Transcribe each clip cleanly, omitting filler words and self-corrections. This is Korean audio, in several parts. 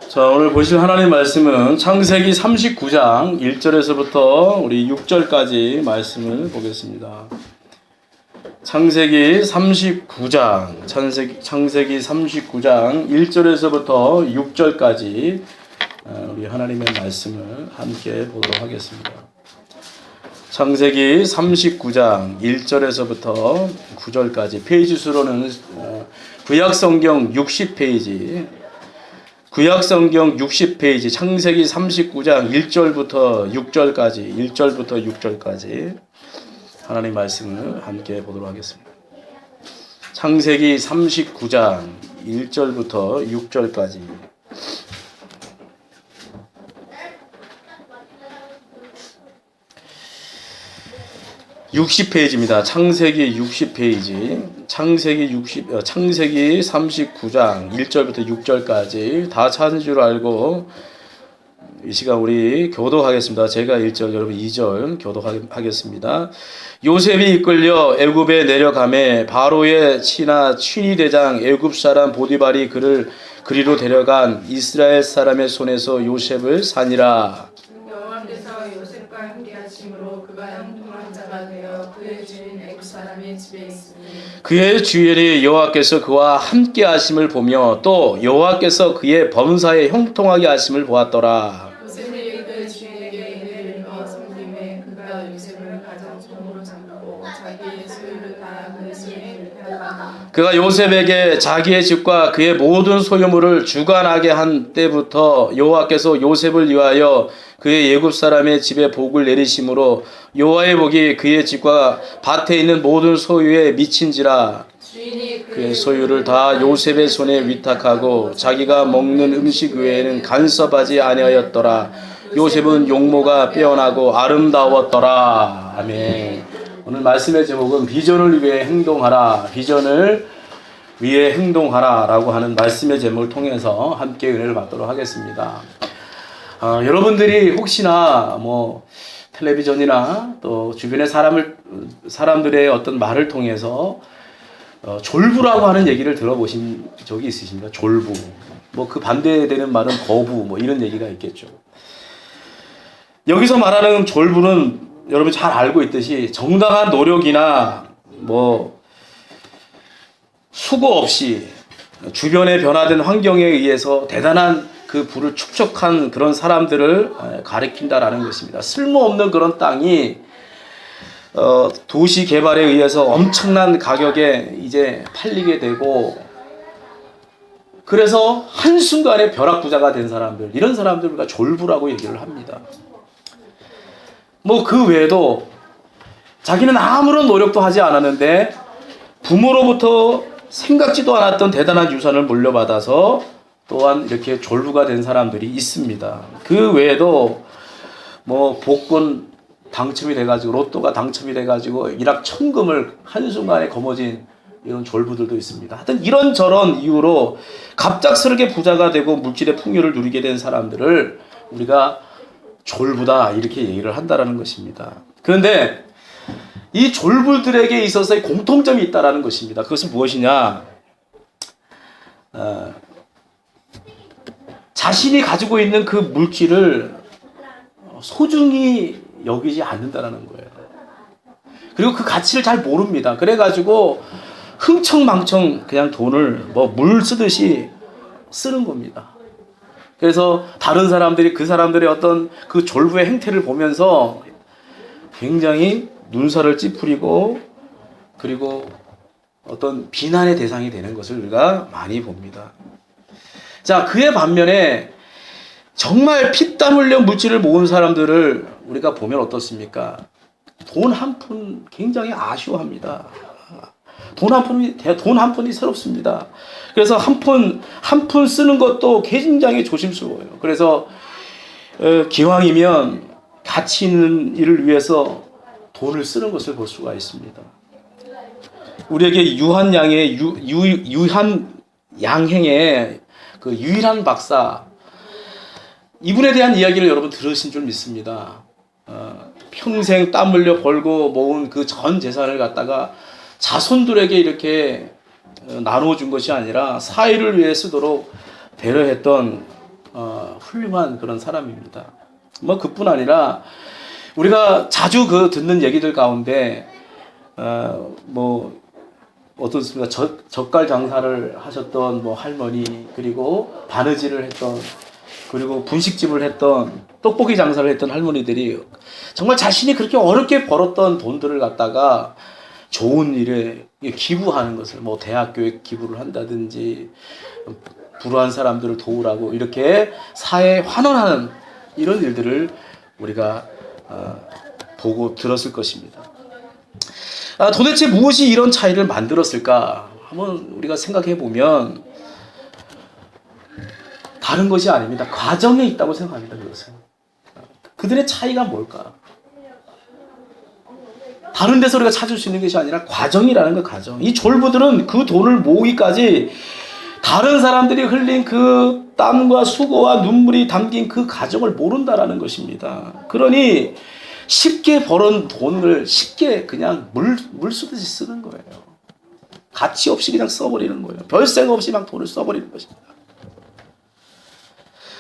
자, 오늘 보실 하나님 말씀은 창세기 39장 1절에서부터 우리 6절까지 말씀을 보겠습니다. 창세기 39장 1절에서부터 6절까지 우리 하나님의 말씀을 함께 보도록 하겠습니다. 창세기 39장 1절에서부터 9절까지 페이지 수로는 구약성경 60페이지 구약성경 60페이지 창세기 39장 1절부터 6절까지 하나님 말씀을 함께 보도록 하겠습니다. 창세기 39장 1절부터 6절까지 60페이지입니다. 창세기 60페이지. 창세기 39장 1절부터 6절까지 다 찾은 줄 알고 이 시간 우리 교독하겠습니다. 제가 1절, 여러분 2절 교독하겠습니다. 요셉이 이끌려 애굽에 내려가매 바로의 친하 친위대장 애굽 사람 보디발이 그를 그리로 데려간 이스라엘 사람의 손에서 요셉을 산이라. 여호와께서 요셉과 함께 하심으로 그가 형통한 자가 되어 그의 주인 애굽 사람의 집에 있으니 그의 주인이 여호와께서 그와 함께 하심을 보며 또 여호와께서 그의 범사에 형통하게 하심을 보았더라. 요셉이 그 주인에게 이를 일러 섬김에 그가 요셉을 가장 종으로 삼고 자기의 소유를 다 그의 손에 위탁하니 그가 요셉에게 자기의 집과 그의 모든 소유물을 주관하게 한 때부터 여호와께서 요셉을 위하여 그의 애굽 사람의 집에 복을 내리심으로 여호와의 복이 그의 집과 밭에 있는 모든 소유에 미친지라. 주인이 그의 소유를 다 요셉의 손에 위탁하고 자기가 먹는 음식 외에는 간섭하지 아니하였더라. 요셉은 용모가 빼어나고 아름다웠더라. 아멘. 오늘 말씀의 제목은 비전을 위해 행동하라. 비전을 위해 행동하라 라고 하는 말씀의 제목을 통해서 함께 은혜를 받도록 하겠습니다. 여러분들이 혹시나 텔레비전이나 또 주변의 사람들의 어떤 말을 통해서 졸부라고 하는 얘기를 들어보신 적이 있으십니까? 졸부. 그 반대되는 말은 거부, 이런 얘기가 있겠죠. 여기서 말하는 졸부는 여러분 잘 알고 있듯이 정당한 노력이나 수고 없이 주변의 변화된 환경에 의해서 대단한 그 부를 축적한 그런 사람들을 가리킨다라는 것입니다. 쓸모없는 그런 땅이 도시 개발에 의해서 엄청난 가격에 이제 팔리게 되고 그래서 한순간에 벼락부자가 된 사람들, 이런 사람들 우리가 졸부라고 얘기를 합니다. 그 외에도 자기는 아무런 노력도 하지 않았는데 부모로부터 생각지도 않았던 대단한 유산을 물려받아서 또한 이렇게 졸부가 된 사람들이 있습니다. 그 외에도 복권 당첨이 돼가지고 로또가 당첨이 돼가지고 일확천금을 한순간에 거머쥔 이런 졸부들도 있습니다. 하여튼 이런저런 이유로 갑작스럽게 부자가 되고 물질의 풍요를 누리게 된 사람들을 우리가 졸부다 이렇게 얘기를 한다라는 것입니다. 그런데 이 졸부들에게 있어서의 공통점이 있다라는 것입니다. 그것은 무엇이냐? 자신이 가지고 있는 그 물질을 소중히 여기지 않는다라는 거예요. 그리고 그 가치를 잘 모릅니다. 그래가지고 흥청망청 그냥 돈을 물 쓰듯이 쓰는 겁니다. 그래서 다른 사람들이 그 사람들의 어떤 그 졸부의 행태를 보면서 굉장히 눈살을 찌푸리고 그리고 어떤 비난의 대상이 되는 것을 우리가 많이 봅니다. 자, 그에 반면에 정말 피땀 흘려 물질을 모은 사람들을 우리가 보면 어떻습니까? 돈 한 푼 굉장히 아쉬워합니다. 돈 한 푼이 새롭습니다. 그래서 한 푼 쓰는 것도 굉장히 조심스러워요. 그래서 기왕이면 가치 있는 일을 위해서 돈을 쓰는 것을 볼 수가 있습니다. 우리에게 유한양행의 그 유일한 박사, 이분에 대한 이야기를 여러분 들으신 줄 믿습니다. 평생 땀 흘려 벌고 모은 그 전 재산을 갖다가 자손들에게 이렇게 나눠준 것이 아니라 사회를 위해 쓰도록 배려했던 훌륭한 그런 사람입니다. 뭐 그뿐 아니라 우리가 자주 그 듣는 얘기들 가운데 뭐 어떻습니까? 젓갈 장사를 하셨던 뭐 할머니, 그리고 바느질을 했던, 그리고 분식집을 했던, 떡볶이 장사를 했던 할머니들이 정말 자신이 그렇게 어렵게 벌었던 돈들을 갖다가 좋은 일에 기부하는 것을, 뭐 대학교에 기부를 한다든지 불우한 사람들을 도우라고 이렇게 사회에 환원하는 이런 일들을 우리가 보고 들었을 것입니다. 도대체 무엇이 이런 차이를 만들었을까 한번 우리가 생각해 보면 다른 것이 아닙니다. 과정에 있다고 생각합니다. 그것은 그들의 차이가 뭘까? 다른 데서 우리가 찾을 수 있는 것이 아니라 과정이라는 거, 과정. 이 졸부들은 그 돈을 모으기까지 다른 사람들이 흘린 그 땀과 수고와 눈물이 담긴 그 과정을 모른다라는 것입니다. 그러니 쉽게 벌은 돈을 쉽게 그냥 물 쓰듯이 쓰는 거예요. 가치 없이 그냥 써버리는 거예요. 별 생각 없이 막 돈을 써버리는 것입니다.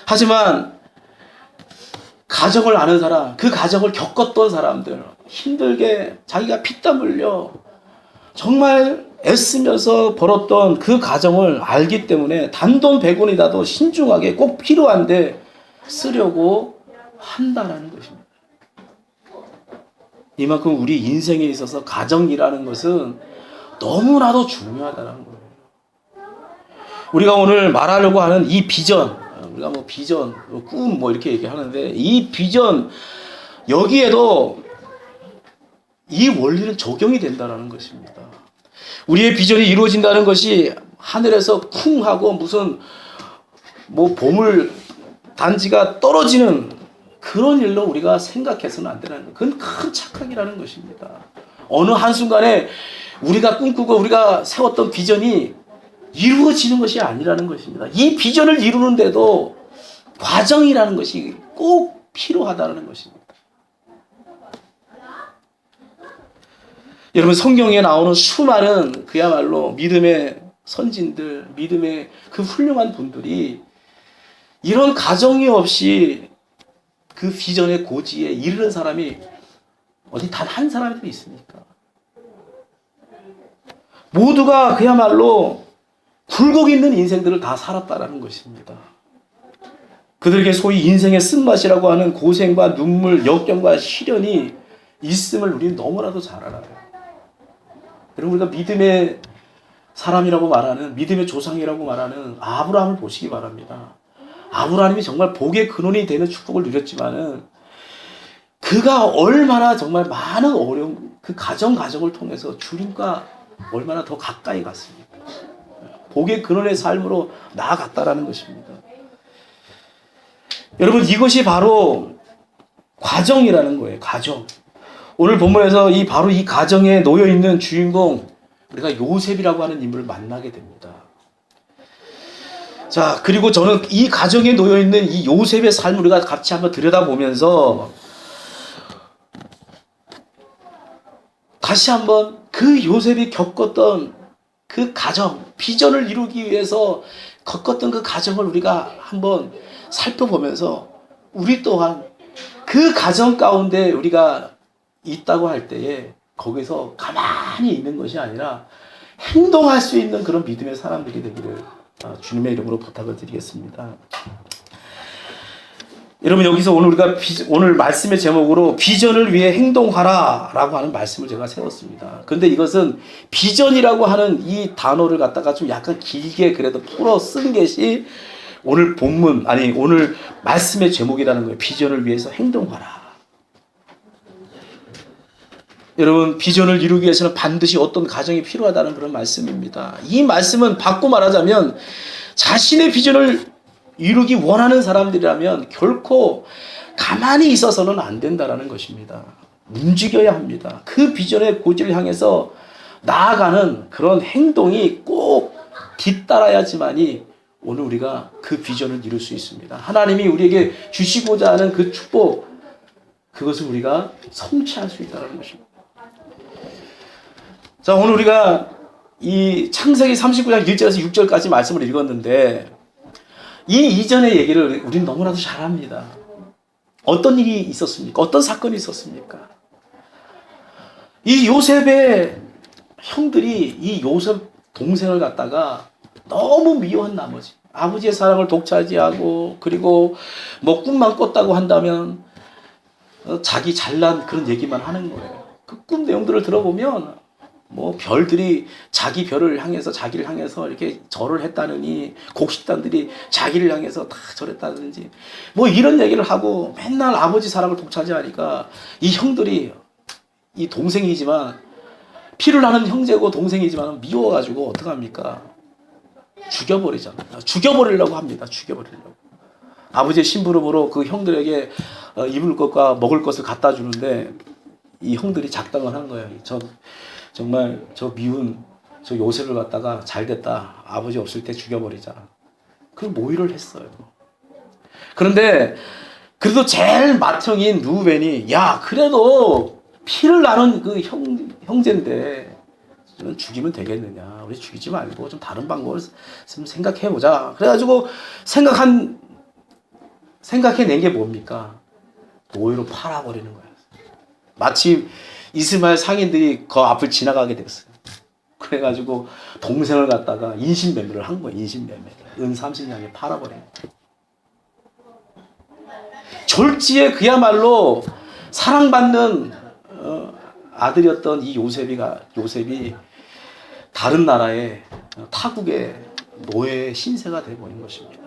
하지만 가정을 아는 사람, 그 가정을 겪었던 사람들, 힘들게 자기가 피땀 흘려 정말 애쓰면서 벌었던 그 가정을 알기 때문에 단돈 100원이라도 신중하게 꼭 필요한데 쓰려고 한다라는 것입니다. 이만큼 우리 인생에 있어서 가정이라는 것은 너무나도 중요하다는 거예요. 우리가 오늘 말하려고 하는 이 비전, 우리가 뭐 비전, 꿈 뭐 이렇게 얘기하는데 이 비전 여기에도 이 원리는 적용이 된다는 것입니다. 우리의 비전이 이루어진다는 것이 하늘에서 쿵 하고 무슨 뭐 보물 단지가 떨어지는 그런 일로 우리가 생각해서는 안 되는 거예요. 그건 큰 착각이라는 것입니다. 어느 한순간에 우리가 꿈꾸고 우리가 세웠던 비전이 이루어지는 것이 아니라는 것입니다. 이 비전을 이루는데도 과정이라는 것이 꼭 필요하다는 것입니다. 여러분, 성경에 나오는 수많은 그야말로 믿음의 선진들, 믿음의 그 훌륭한 분들이 이런 가정이 없이 그 비전의 고지에 이르는 사람이 어디 단 한 사람이라도 있습니까? 모두가 그야말로 굴곡 있는 인생들을 다 살았다라는 것입니다. 그들에게 소위 인생의 쓴맛이라고 하는 고생과 눈물, 역경과 시련이 있음을 우리는 너무나도 잘 알아요. 여러분, 우리가 믿음의 사람이라고 말하는, 믿음의 조상이라고 말하는 아브라함을 보시기 바랍니다. 아브라함이 정말 복의 근원이 되는 축복을 누렸지만은 그가 얼마나 정말 많은 어려움, 그 가정을 통해서 주님과 얼마나 더 가까이 갔습니까? 복의 근원의 삶으로 나아갔다라는 것입니다. 여러분, 이것이 바로 과정이라는 거예요. 과정. 오늘 본문에서 바로 이 가정에 놓여 있는 주인공, 우리가 요셉이라고 하는 인물을 만나게 됩니다. 자, 그리고 저는 이 가정에 놓여 있는 이 요셉의 삶을 우리가 같이 한번 들여다보면서 다시 한번 그 요셉이 겪었던 그 가정, 비전을 이루기 위해서 겪었던 그 가정을 우리가 한번 살펴보면서 우리 또한 그 가정 가운데 우리가 있다고 할 때에 거기서 가만히 있는 것이 아니라 행동할 수 있는 그런 믿음의 사람들이 되기를 주님의 이름으로 부탁을 드리겠습니다. 여러분, 여기서 오늘 말씀의 제목으로 비전을 위해 행동하라 라고 하는 말씀을 제가 세웠습니다. 그런데 이것은 비전이라고 하는 이 단어를 갖다가 좀 약간 길게 그래도 풀어 쓴 것이 오늘 본문, 아니 오늘 말씀의 제목이라는 거예요. 비전을 위해서 행동하라. 여러분, 비전을 이루기 위해서는 반드시 어떤 가정이 필요하다는 그런 말씀입니다. 이 말씀은 바꿔 말하자면 자신의 비전을 이루기 원하는 사람들이라면 결코 가만히 있어서는 안 된다는 것입니다. 움직여야 합니다. 그 비전의 고지를 향해서 나아가는 그런 행동이 꼭 뒤따라야지만이 오늘 우리가 그 비전을 이룰 수 있습니다. 하나님이 우리에게 주시고자 하는 그 축복, 그것을 우리가 성취할 수 있다는 것입니다. 자, 오늘 우리가 이 창세기 39장 1절에서 6절까지 말씀을 읽었는데 이 이전의 얘기를 우리는 너무나도 잘 압니다. 어떤 일이 있었습니까? 어떤 사건이 있었습니까? 이 요셉의 형들이 이 요셉 동생을 갖다가 너무 미워한 나머지 아버지의 사랑을 독차지하고 그리고 뭐 꿈만 꿨다고 한다면 자기 잘난 그런 얘기만 하는 거예요. 그 꿈 내용들을 들어보면 뭐 별들이 자기 별을 향해서 자기를 향해서 이렇게 절을 했다느니 곡식단들이 자기를 향해서 다 절했다든지 뭐 이런 얘기를 하고 맨날 아버지 사랑을 독차지하니까 이 형들이 이 동생이지만 피를 나는 형제고 동생이지만 미워가지고 어떡합니까? 죽여버리잖아요. 죽여버리려고 합니다. 죽여버리려고. 아버지의 심부름으로 그 형들에게 입을 것과 먹을 것을 갖다 주는데 이 형들이 작당을 한 거예요. 정말 저 미운 저 요셉을 갖다가 잘됐다. 아버지 없을 때 죽여버리자. 그 모의를 했어요. 그런데 그래도 제일 맏형인 루벤이 야 그래도 피를 나눈 그 형제인데 죽이면 되겠느냐. 우리 죽이지 말고 좀 다른 방법을 좀 생각해보자. 그래가지고 생각해낸 게 뭡니까? 노예로 팔아버리는 거예요. 마침 이스마엘 상인들이 그 앞을 지나가게 됐어요. 그래가지고 동생을 갖다가 인신매매를 한 거예요. 인신매매. 은 30냥에 팔아버린 거예요. 졸지에 그야말로 사랑받는 아들이었던 이 요셉이 다른 나라의 타국의 노예의 신세가 되어버린 것입니다.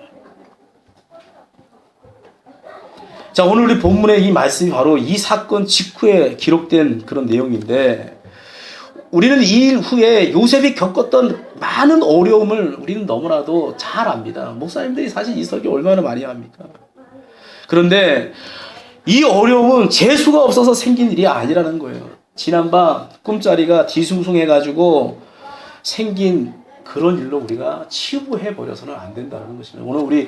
자, 오늘 우리 본문의 이 말씀이 바로 이 사건 직후에 기록된 그런 내용인데 우리는 이 일 후에 요셉이 겪었던 많은 어려움을 우리는 너무나도 잘 압니다. 목사님들이 사실 이 설교 얼마나 많이 합니까? 그런데 이 어려움은 재수가 없어서 생긴 일이 아니라는 거예요. 지난밤 꿈자리가 뒤숭숭해가지고 생긴 그런 일로 우리가 치부해버려서는 안 된다는 것입니다. 오늘 우리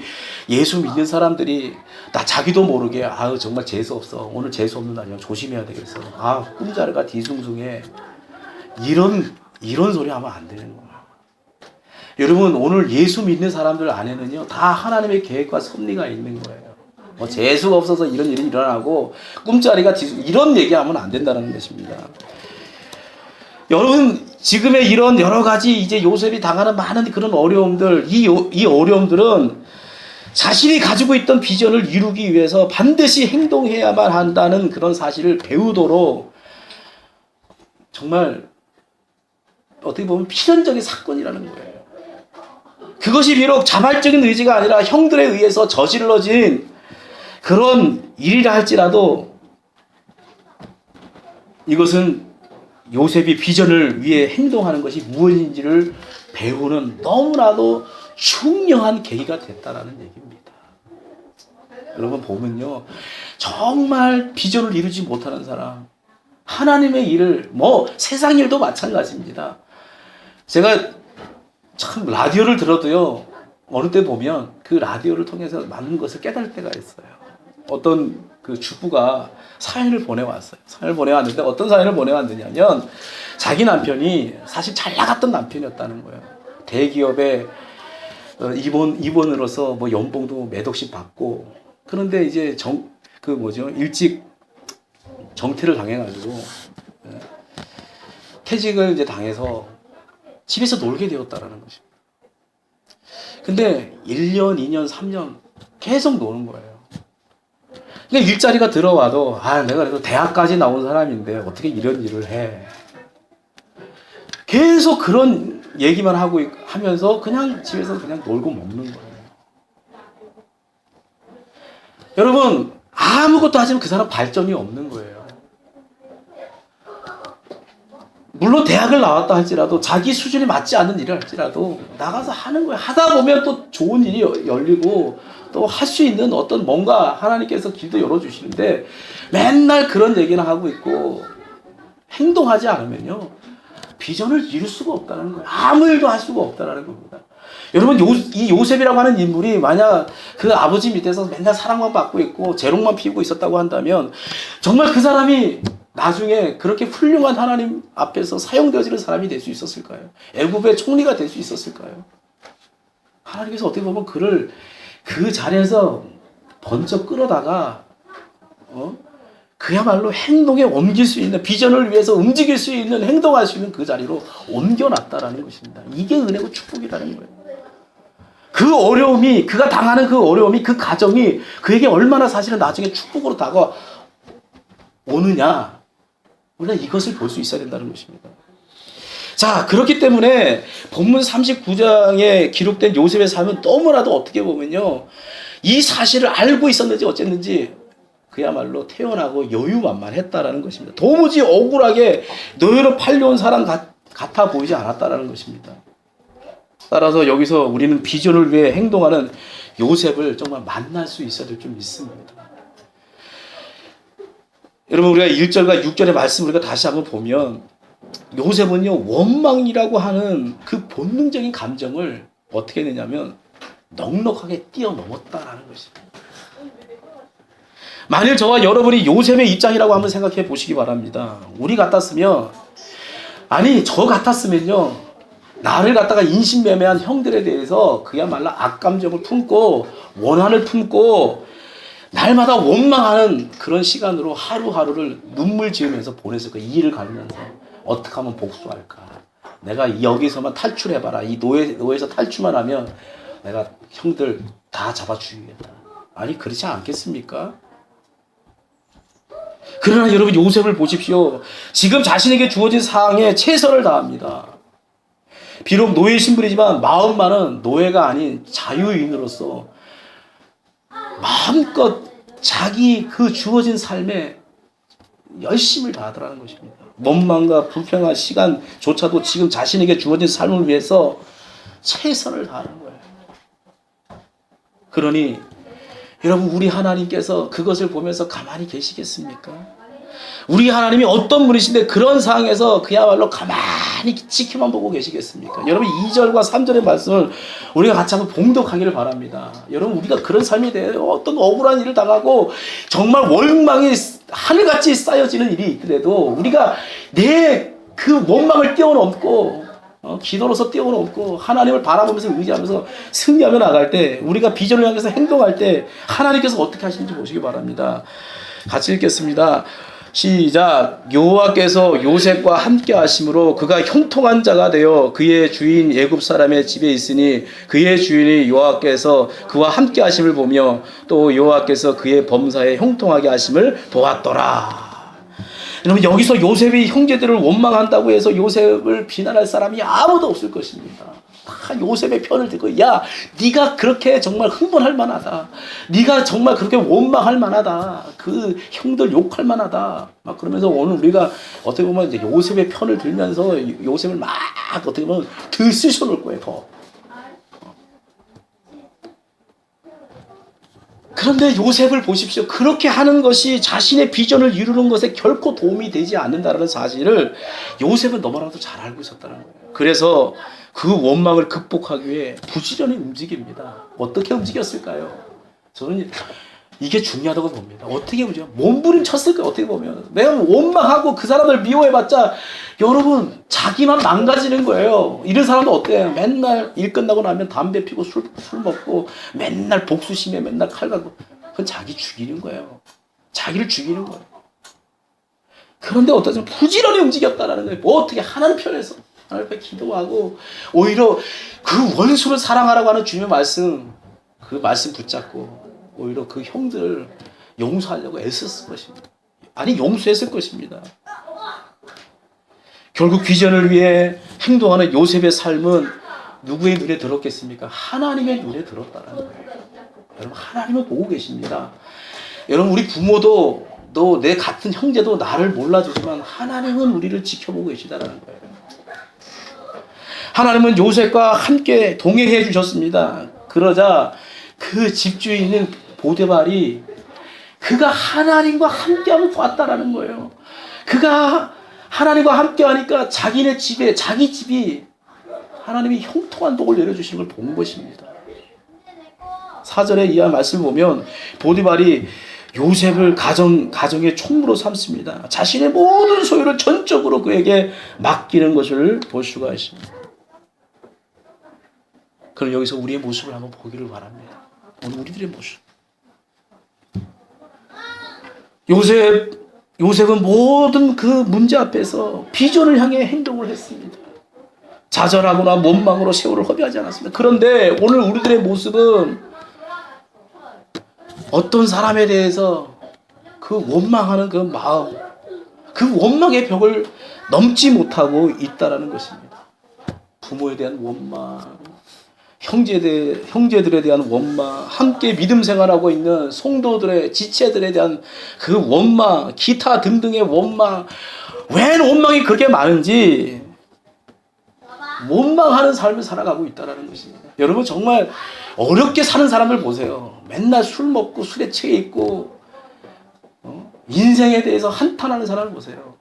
예수 믿는 사람들이 나 자기도 모르게 아유 정말 재수 없어. 오늘 재수 없는 날이야. 조심해야 되겠어. 아 꿈자리가 뒤숭숭해. 이런 소리 하면 안 되는 거예요. 여러분 오늘 예수 믿는 사람들 안에는요 다 하나님의 계획과 섭리가 있는 거예요. 뭐 재수가 없어서 이런 일이 일어나고 꿈자리가 이런 얘기하면 안 된다는 것입니다. 여러분 지금의 이런 여러 가지 이제 요셉이 당하는 많은 그런 어려움들 이 어려움들은 자신이 가지고 있던 비전을 이루기 위해서 반드시 행동해야만 한다는 그런 사실을 배우도록 정말 어떻게 보면 필연적인 사건이라는 거예요. 그것이 비록 자발적인 의지가 아니라 형들에 의해서 저질러진 그런 일이라 할지라도 이것은 요셉이 비전을 위해 행동하는 것이 무엇인지를 배우는 너무나도 중요한 계기가 됐다라는 얘기입니다. 여러분 보면요. 정말 비전을 이루지 못하는 사람, 하나님의 일을 뭐 세상 일도 마찬가지입니다. 제가 참 라디오를 들어도요. 어느 때 보면 그 라디오를 통해서 많은 것을 깨달을 때가 있어요. 어떤 그 주부가 사연을 보내왔어요. 사연을 보내왔는데 어떤 사연을 보내왔느냐면 자기 남편이 사실 잘 나갔던 남편이었다는 거예요. 대기업에 임원으로서 뭐 연봉도 몇 억씩 받고 그런데 이제 일찍 정퇴를 당해가지고 퇴직을 이제 당해서 집에서 놀게 되었다라는 것입니다. 근데 1년, 2년, 3년 계속 노는 거예요. 그러니까 일자리가 들어와도 내가 그래도 대학까지 나온 사람인데 어떻게 이런 일을 해. 계속 그런 얘기만 하면서 그냥 집에서 그냥 놀고 먹는 거예요. 여러분 아무것도 하지만 그 사람 발전이 없는 거예요. 물론 대학을 나왔다 할지라도 자기 수준에 맞지 않는 일을 할지라도 나가서 하는 거예요. 하다 보면 또 좋은 일이 열리고 또 할 수 있는 어떤 뭔가 하나님께서 길도 열어주시는데 맨날 그런 얘기는 하고 있고 행동하지 않으면요. 비전을 이룰 수가 없다는 거예요. 아무 일도 할 수가 없다는 겁니다. 여러분 이 요셉이라고 하는 인물이 만약 그 아버지 밑에서 맨날 사랑만 받고 있고 재롱만 피우고 있었다고 한다면 정말 그 사람이 나중에 그렇게 훌륭한 하나님 앞에서 사용되어지는 사람이 될 수 있었을까요? 애굽의 총리가 될 수 있었을까요? 하나님께서 어떻게 보면 그를 그 자리에서 번쩍 끌어다가 그야말로 행동에 옮길 수 있는, 비전을 위해서 움직일 수 있는, 행동할 수 있는 그 자리로 옮겨놨다라는 것입니다. 이게 은혜고 축복이라는 거예요. 그 어려움이, 그가 당하는 그 어려움이, 그 가정이 그에게 얼마나 사실은 나중에 축복으로 다가오느냐, 우리가 이것을 볼 수 있어야 된다는 것입니다. 자, 그렇기 때문에 본문 39장에 기록된 요셉의 삶은 너무나도 어떻게 보면요, 이 사실을 알고 있었는지 어쨌는지 그야말로 태어나고 여유만만했다라는 것입니다. 도무지 억울하게 노예로 팔려온 사람 같아 보이지 않았다라는 것입니다. 따라서 여기서 우리는 비전을 위해 행동하는 요셉을 정말 만날 수 있어야 될 줄 믿습니다. 여러분, 우리가 1절과 6절의 말씀을 우리가 다시 한번 보면 요셉은요, 원망이라고 하는 그 본능적인 감정을 어떻게 했느냐면 넉넉하게 뛰어넘었다라는 것입니다. 만일 저와 여러분이 요셉의 입장이라고 한번 생각해 보시기 바랍니다. 우리 같았으면, 아니 저 같았으면요, 나를 갖다가 인신매매한 형들에 대해서 그야말로 악감정을 품고 원한을 품고 날마다 원망하는 그런 시간으로 하루하루를 눈물 지으면서 보냈을 거예요. 이 일을 가면서 어떻게 하면 복수할까, 내가 여기서만 탈출해봐라, 이 노예에서 탈출만 하면 내가 형들 다 잡아 죽이겠다. 아니 그렇지 않겠습니까? 그러나 여러분, 요셉을 보십시오. 지금 자신에게 주어진 상황에 최선을 다합니다. 비록 노예 신분이지만 마음만은 노예가 아닌 자유인으로서 마음껏 자기 그 주어진 삶에 열심을 다하더라는 것입니다. 원망과 불평한 시간조차도 지금 자신에게 주어진 삶을 위해서 최선을 다하는 거예요. 그러니 여러분, 우리 하나님께서 그것을 보면서 가만히 계시겠습니까? 우리 하나님이 어떤 분이신데 그런 상황에서 그야말로 가만히 지켜만 보고 계시겠습니까? 여러분, 2절과 3절의 말씀을 우리가 같이 한번 봉독하기를 바랍니다. 여러분, 우리가 그런 삶에 대해 어떤 억울한 일을 당하고 정말 원망이 하늘같이 쌓여지는 일이 있더라도 우리가 내 그 원망을 뛰어넘고 기도로서 뛰어넘고 하나님을 바라보면서 의지하면서 승리하며 나갈 때, 우리가 비전을 향해서 행동할 때 하나님께서 어떻게 하시는지 보시기 바랍니다. 같이 읽겠습니다. 시작. 여호와께서 요셉과 함께 하심으로 그가 형통한 자가 되어 그의 주인 애굽 사람의 집에 있으니 그의 주인이 여호와께서 그와 함께 하심을 보며 또 여호와께서 그의 범사에 형통하게 하심을 보았더라. 여러분, 여기서 요셉이 형제들을 원망한다고 해서 요셉을 비난할 사람이 아무도 없을 것입니다. 다 요셉의 편을 들고, 야, 네가 그렇게 정말 흥분할 만하다, 네가 정말 그렇게 원망할 만하다, 그 형들 욕할 만하다, 막 그러면서 오늘 우리가 어떻게 보면 이제 요셉의 편을 들면서 요셉을 막 어떻게 보면 들쑤셔 놓을 거예요, 더. 그런데 요셉을 보십시오. 그렇게 하는 것이 자신의 비전을 이루는 것에 결코 도움이 되지 않는다는 사실을 요셉은 너무나도 잘 알고 있었다는 거예요. 그래서 그 원망을 극복하기 위해 부지런히 움직입니다. 어떻게 움직였을까요? 저는 이게 중요하다고 봅니다. 어떻게 움직여? 몸부림쳤을까요? 어떻게 보면 내가 원망하고 그 사람을 미워해봤자 여러분, 자기만 망가지는 거예요. 이런 사람도 어때요? 맨날 일 끝나고 나면 담배 피고 술 먹고 맨날 복수심에 맨날 칼 가고, 그건 자기 죽이는 거예요. 자기를 죽이는 거예요. 그런데 어떠세요? 부지런히 움직였다라는 거예요. 뭐 어떻게 하나님 편에서 하나님 앞에 기도하고, 오히려 그 원수를 사랑하라고 하는 주님의 말씀, 그 말씀 붙잡고 오히려 그 형들을 용서하려고 애썼을 것입니다. 아니, 용서했을 것입니다. 결국 비전을 위해 행동하는 요셉의 삶은 누구의 눈에 들었겠습니까? 하나님의 눈에 들었다는 거예요. 여러분, 하나님은 보고 계십니다. 여러분, 우리 부모도 또 내 같은 형제도 나를 몰라주지만 하나님은 우리를 지켜보고 계시다는 거예요. 하나님은 요셉과 함께 동행해 주셨습니다. 그러자 그 집주인인 보디발이 그가 하나님과 함께하면 보았다라는 거예요. 그가 하나님과 함께하니까 자기네 집에, 자기 집이 하나님이 형통한 복을 내려주시는 걸 본 것입니다. 4절에 이하 말씀을 보면 보디발이 요셉을 가정의 총무로 삼습니다. 자신의 모든 소유를 전적으로 그에게 맡기는 것을 볼 수가 있습니다. 그럼 여기서 우리의 모습을 한번 보기를 바랍니다. 오늘 우리들의 모습. 요셉은 모든 그 문제 앞에서 비전을 향해 행동을 했습니다. 좌절하거나 원망으로 세월을 허비하지 않았습니다. 그런데 오늘 우리들의 모습은 어떤 사람에 대해서 그 원망하는 그 마음, 그 원망의 벽을 넘지 못하고 있다라는 것입니다. 부모에 대한 원망, 형제들에 대한 원망, 함께 믿음 생활하고 있는 성도들의 지체들에 대한 그 원망, 기타 등등의 원망, 왜 원망이 그렇게 많은지 원망하는 삶을 살아가고 있다는 것입니다. 여러분 정말 어렵게 사는 사람들 보세요. 맨날 술 먹고 술에 취해 있고 인생에 대해서 한탄하는 사람을 보세요.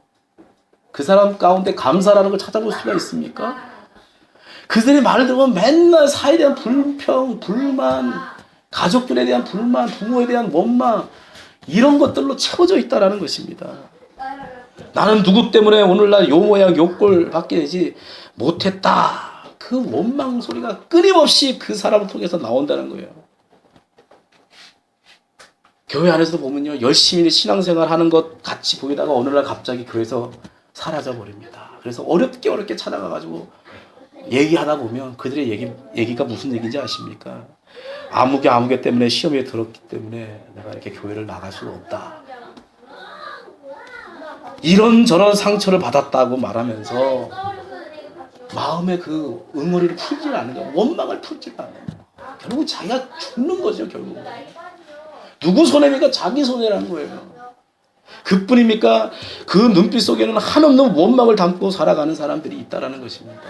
그 사람 가운데 감사라는 걸 찾아볼 수가 있습니까? 그들의 말을 들으면 맨날 사회에 대한 불평, 불만, 가족들에 대한 불만, 부모에 대한 원망 이런 것들로 채워져 있다는 것입니다. 나는 누구 때문에 오늘날 요 모양 요 꼴 받게 되지 못했다. 그 원망 소리가 끊임없이 그 사람을 통해서 나온다는 거예요. 교회 안에서도 보면요. 열심히 신앙생활 하는 것 같이 보이다가 어느 날 갑자기 교회에서 사라져 버립니다. 그래서 어렵게 찾아가가지고 얘기하다 보면 그들의 얘기가 무슨 얘기인지 아십니까? 아무개 때문에 시험에 들었기 때문에 내가 이렇게 교회를 나갈 수가 없다. 이런저런 상처를 받았다고 말하면서 마음의 그 응어리를 풀지 않는 거야. 원망을 풀지 않는 거야. 결국 자기가 죽는 거죠. 결국. 누구 손해입니까? 자기 손해라는 거예요. 그뿐입니까? 그 눈빛 속에는 한없는 원망을 담고 살아가는 사람들이 있다는 것입니다.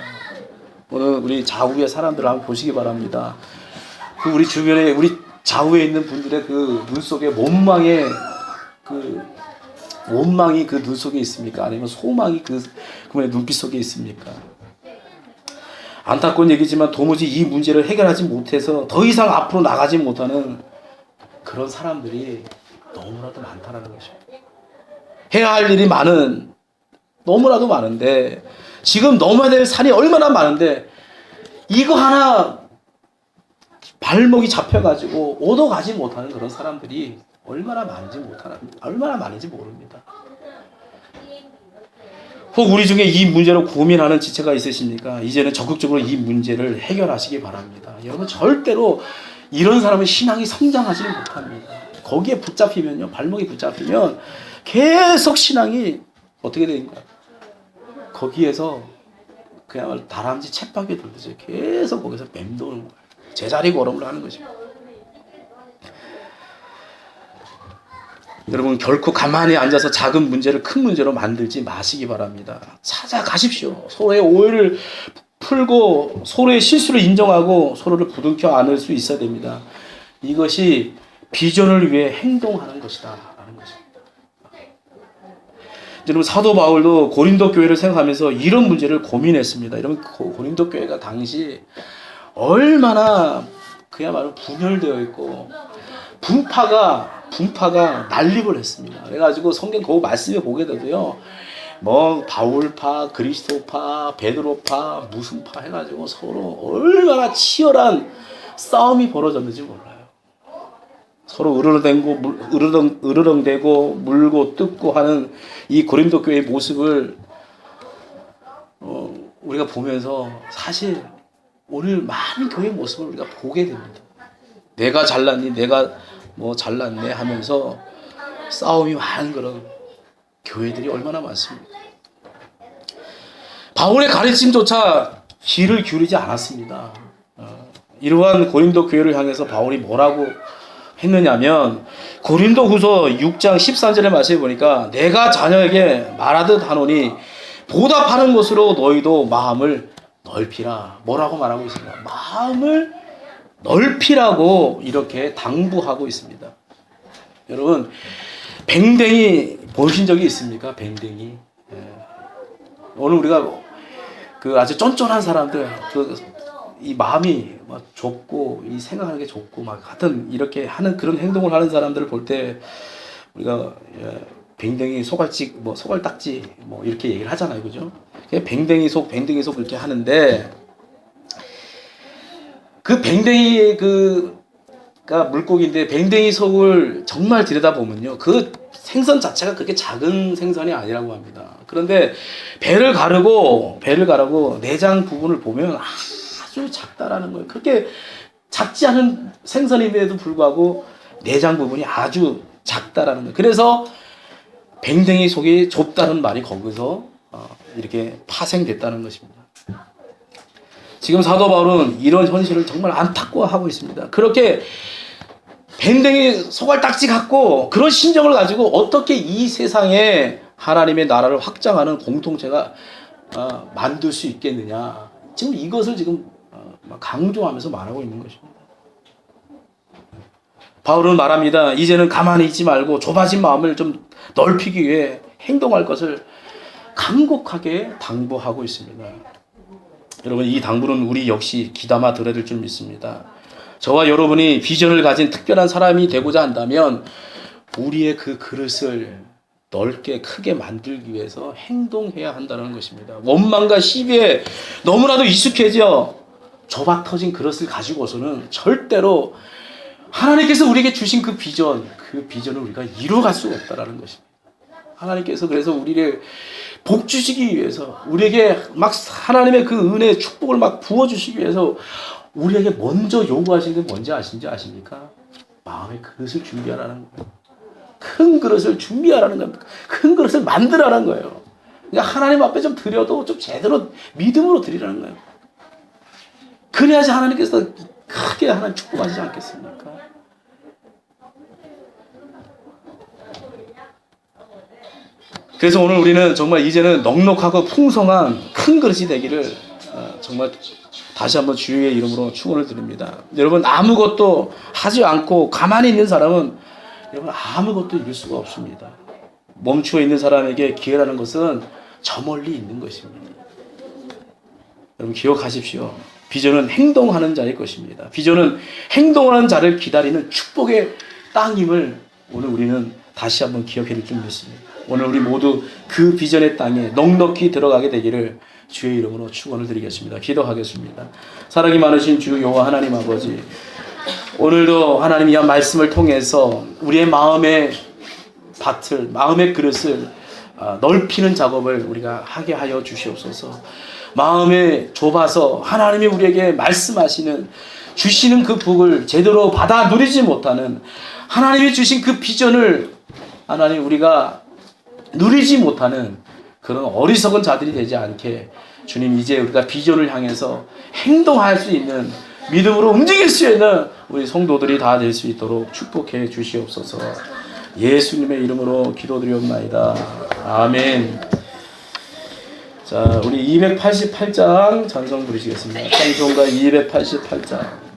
오늘 우리 좌우의 사람들을 한번 보시기 바랍니다. 그 우리 주변에 우리 좌우에 있는 분들의 그 눈 속에 원망이 그 눈 속에 있습니까? 아니면 소망이 그분의 눈빛 속에 있습니까? 안타까운 얘기지만 도무지 이 문제를 해결하지 못해서 더 이상 앞으로 나가지 못하는 그런 사람들이 너무나도 많다는 것입니다. 해야 할 일이 너무나도 많은데 지금 넘어야 될 산이 얼마나 많은데 이거 하나 발목이 잡혀가지고 얻어가지 못하는 그런 사람들이 얼마나 많은지 모릅니다. 혹 우리 중에 이 문제로 고민하는 지체가 있으십니까? 이제는 적극적으로 이 문제를 해결하시기 바랍니다. 여러분 절대로 이런 사람은 신앙이 성장하지는 못합니다. 거기에 발목이 붙잡히면 계속 신앙이 어떻게 되는가? 거기에서 그야말로 다람쥐 쳇바퀴 돌듯이 계속 거기서 맴도는 거예요. 제자리 걸음을 하는 것입니다. 여러분 결코 가만히 앉아서 작은 문제를 큰 문제로 만들지 마시기 바랍니다. 찾아가십시오. 서로의 오해를 풀고 서로의 실수를 인정하고 서로를 부둥켜 안을 수 있어야 됩니다. 이것이 비전을 위해 행동하는 것이다 라는 것입니다. 여러분 사도 바울도 고린도 교회를 생각하면서 이런 문제를 고민했습니다. 여러분 고린도 교회가 당시 얼마나 그야말로 분열되어 있고 분파가 난립을 했습니다. 그래가지고 성경 그 말씀에 보게 돼도요, 뭐 바울파, 그리스도파, 베드로파, 무슨 파 해가지고 서로 얼마나 치열한 싸움이 벌어졌는지 몰라요. 서로 으르렁대고 물고 뜯고 하는 이 고린도 교회의 모습을 우리가 보면서 사실 오늘 많은 교회의 모습을 우리가 보게 됩니다. 내가 잘났니? 내가 뭐 잘났네 하면서 싸움이 많은 그런 교회들이 얼마나 많습니까? 바울의 가르침조차 귀를 기울이지 않았습니다. 이러한 고린도 교회를 향해서 바울이 뭐라고 했느냐면 고린도 후서 6장 13절의 말씀에 보니까 내가 자녀에게 말하듯 하노니 보답하는 것으로 너희도 마음을 넓히라. 뭐라고 말하고 있습니다. 마음을 넓히라고 이렇게 당부하고 있습니다. 여러분 뱅댕이 보신 적이 있습니까? 뱅댕이. 오늘 우리가 그 아주 쫀쫀한 사람들 이 마음이 막 좁고 이 생각하는 게 좁고 막 하여튼 이렇게 하는 그런 행동을 하는 사람들을 볼 때 우리가 뱅댕이 소갈찍 뭐 소갈딱지 뭐 이렇게 얘기를 하잖아요, 그죠? 뱅댕이 속 이렇게 하는데 그 뱅댕이의 그 물고기인데 뱅뱅이 속을 정말 들여다보면요. 그 생선 자체가 그렇게 작은 생선이 아니라고 합니다. 그런데 배를 가르고 내장 부분을 보면 아주 작다라는 거예요. 그렇게 작지 않은 생선임에도 불구하고 내장 부분이 아주 작다라는 거예요. 그래서 뱅뱅이 속이 좁다는 말이 거기서 이렇게 파생됐다는 것입니다. 지금 사도 바울은 이런 현실을 정말 안타까워하고 있습니다. 그렇게 밴댕이 소갈딱지 갖고 그런 심정을 가지고 어떻게 이 세상에 하나님의 나라를 확장하는 공동체가 만들 수 있겠느냐. 지금 이것을 지금 강조하면서 말하고 있는 것입니다. 바울은 말합니다. 이제는 가만히 있지 말고 좁아진 마음을 좀 넓히기 위해 행동할 것을 간곡하게 당부하고 있습니다. 여러분, 이 당부는 우리 역시 귀담아 들어야 될 줄 믿습니다. 저와 여러분이 비전을 가진 특별한 사람이 되고자 한다면 우리의 그 그릇을 넓게 크게 만들기 위해서 행동해야 한다는 것입니다. 원망과 시비에 너무나도 익숙해져 좁아 터진 그릇을 가지고서는 절대로 하나님께서 우리에게 주신 그 비전을 우리가 이루어갈 수가 없다라는 것입니다. 하나님께서 그래서 우리를 복 주시기 위해서 우리에게 막 하나님의 그 은혜 축복을 막 부어주시기 위해서 우리에게 먼저 요구하시는 게 뭔지 아십니까? 마음의 그릇을 준비하라는 거예요. 큰 그릇을 준비하라는 거예요. 큰 그릇을 만들라는 거예요. 그러니까 하나님 앞에 좀 드려도 좀 제대로 믿음으로 드리라는 거예요. 그래야지 하나님께서 크게 하나님 축복하시지 않겠습니까? 그래서 오늘 우리는 정말 이제는 넉넉하고 풍성한 큰 그릇이 되기를 정말 다시 한번 주의 이름으로 축원을 드립니다. 여러분, 아무것도 하지 않고 가만히 있는 사람은 여러분 아무것도 이룰 수가 없습니다. 멈추어 있는 사람에게 기회라는 것은 저 멀리 있는 것입니다. 여러분 기억하십시오. 비전은 행동하는 자의 것입니다. 비전은 행동하는 자를 기다리는 축복의 땅임을 오늘 우리는 다시 한번 기억해야 줄 믿습니다. 오늘 우리 모두 그 비전의 땅에 넉넉히 들어가게 되기를 주의 이름으로 축원을 드리겠습니다. 기도하겠습니다. 사랑이 많으신 주 여호와 하나님 아버지, 오늘도 하나님 이 말씀을 통해서 우리의 마음의 밭을, 마음의 그릇을 넓히는 작업을 우리가 하게 하여 주시옵소서. 마음에 좁아서 하나님이 우리에게 말씀하시는 주시는 그 복을 제대로 받아 누리지 못하는 하나님이 주신 그 비전을 하나님 우리가 누리지 못하는 그런 어리석은 자들이 되지 않게 주님, 이제 우리가 비전을 향해서 행동할 수 있는, 믿음으로 움직일 수 있는 우리 성도들이 다 될 수 있도록 축복해 주시옵소서. 예수님의 이름으로 기도드리옵나이다. 아멘. 자, 우리 288장 찬송 부르시겠습니다. 찬송가 288장.